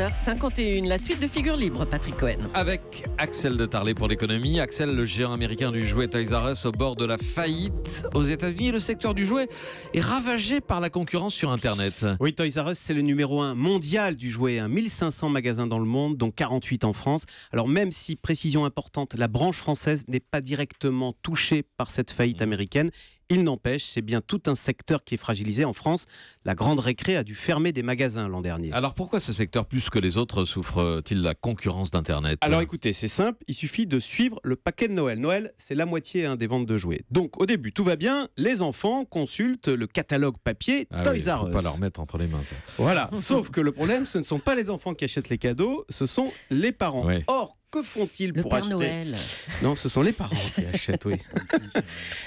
7h51, la suite de Figure Libre, Patrick Cohen. Avec Axel de Tarlet pour l'économie. Axel, le géant américain du jouet Toys R Us, au bord de la faillite. Aux États-Unis, le secteur du jouet est ravagé par la concurrence sur Internet. Oui, Toys R Us, c'est le numéro 1 mondial du jouet. 1500 magasins dans le monde, dont 48 en France. Alors même si, précision importante, la branche française n'est pas directement touchée par cette faillite américaine, il n'empêche, c'est bien tout un secteur qui est fragilisé. En France, la grande récré a dû fermer des magasins l'an dernier. Alors pourquoi ce secteur, plus que les autres, souffre-t-il de la concurrence d'Internet ? Alors écoutez, c'est simple, il suffit de suivre le paquet de Noël. Noël, c'est la moitié des ventes de jouets. Donc au début, tout va bien, les enfants consultent le catalogue papier Toys R Us. Faut pas leur mettre entre les mains, ça. Voilà, sauf que le problème, ce ne sont pas les enfants qui achètent les cadeaux, ce sont les parents. Ouais. Or, que font-ils Le pour Père acheter Noël. Non, ce sont les parents qui achètent, oui.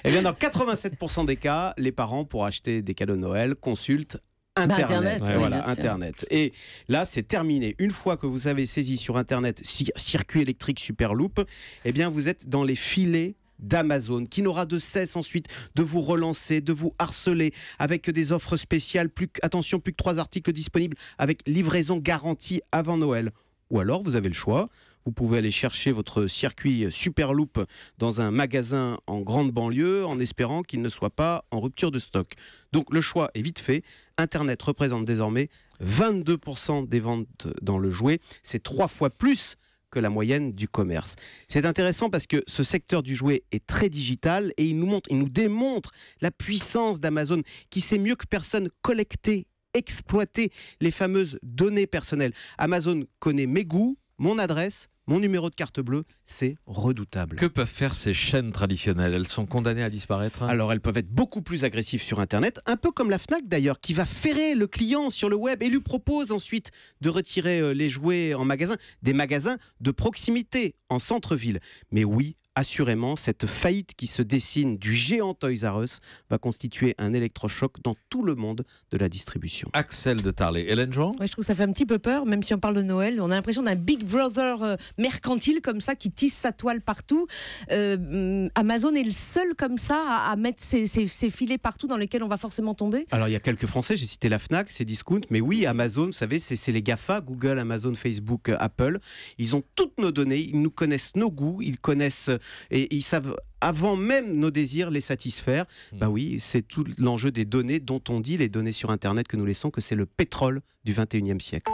Eh bien, dans 87% des cas, les parents, pour acheter des cadeaux de Noël, consultent Internet. Internet, oui, Voilà, bien sûr. Internet. Et là, c'est terminé. Une fois que vous avez saisi sur Internet circuit électrique Superloop, eh bien, vous êtes dans les filets d'Amazon, qui n'aura de cesse ensuite de vous relancer, de vous harceler avec des offres spéciales. Attention, plus que 3 articles disponibles avec livraison garantie avant Noël. Ou alors, vous avez le choix. Vous pouvez aller chercher votre circuit Superloop dans un magasin en grande banlieue en espérant qu'il ne soit pas en rupture de stock. Donc le choix est vite fait. Internet représente désormais 22% des ventes dans le jouet. C'est 3 fois plus que la moyenne du commerce. C'est intéressant parce que ce secteur du jouet est très digital et il nous démontre la puissance d'Amazon qui sait mieux que personne collecter, exploiter les fameuses données personnelles. Amazon connaît mes goûts, mon adresse, mon numéro de carte bleue, c'est redoutable. Que peuvent faire ces chaînes traditionnelles ? Elles sont condamnées à disparaître ? Alors elles peuvent être beaucoup plus agressives sur Internet, un peu comme la Fnac d'ailleurs, qui va ferrer le client sur le web et lui propose ensuite de retirer les jouets en magasin, des magasins de proximité en centre-ville. Mais oui, assurément, cette faillite qui se dessine du géant Toys R Us va constituer un électrochoc dans tout le monde de la distribution. Axel de Tarlet. Hélène Jouan ? Ouais, je trouve que ça fait un petit peu peur, même si on parle de Noël. On a l'impression d'un Big Brother mercantile comme ça, qui tisse sa toile partout. Amazon est le seul comme ça à mettre ses filets partout dans lesquels on va forcément tomber. Alors il y a quelques Français, j'ai cité la Fnac, c'est Discount, mais oui, Amazon, vous savez, c'est les GAFA, Google, Amazon, Facebook, Apple. Ils ont toutes nos données, ils nous connaissent nos goûts, ils connaissent et ils savent avant même nos désirs les satisfaire. Bah oui, c'est tout l'enjeu des données dont on dit, les données sur Internet que nous laissons, que c'est le pétrole du 21e siècle.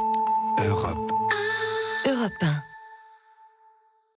Europe 1.